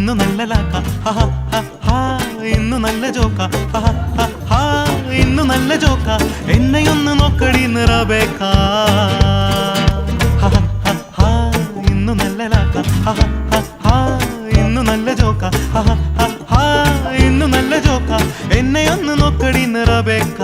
ഇന്നു നല്ല ലാക്ക ഇന്നു നല്ല ജോക്ക ഇന്നു നല്ല ജോക്ക എന്നെയൊന്ന് നോക്കടി നിറബേക്ക ഇന്നു നല്ല ലാക്ക ഇന്നു നല്ല ജോക്ക ഇന്നു നല്ല ജോക്ക എന്നെയൊന്ന് നോക്കടി നിറബേക്ക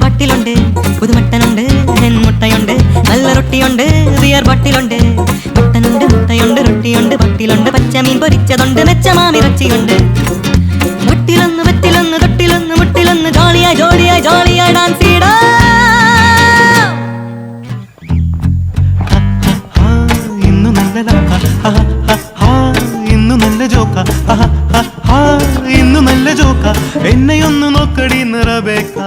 ബട്ടിലുണ്ട് പുതുമട്ടനുണ്ട് മുട്ടയുണ്ട് നല്ല റൊട്ടിയുണ്ട് റിയർ ബട്ടിലുണ്ട് മട്ടനുണ്ട് മുട്ടയുണ്ട് റൊട്ടിയുണ്ട് ബട്ടിലുണ്ട് പച്ചമീൻ പൊരിച്ചതുണ്ട് മെച്ചമാമിറച്ചിയുണ്ട് ബട്ടിലൊന്ന് വെറ്റിലൊന്ന് തൊട്ടിലൊന്ന് മുട്ടിലൊന്ന് ജോളിയായി ജോളിയായി ജോളിയായി ഡാൻസ് ചെയ്യടാ ഇന്നു നല്ല ഇന്നു നല്ല ജോക്ക ഇന്നു നല്ല ജോക്ക എന്നെയൊന്ന് നോക്കടി നിറബേക്ക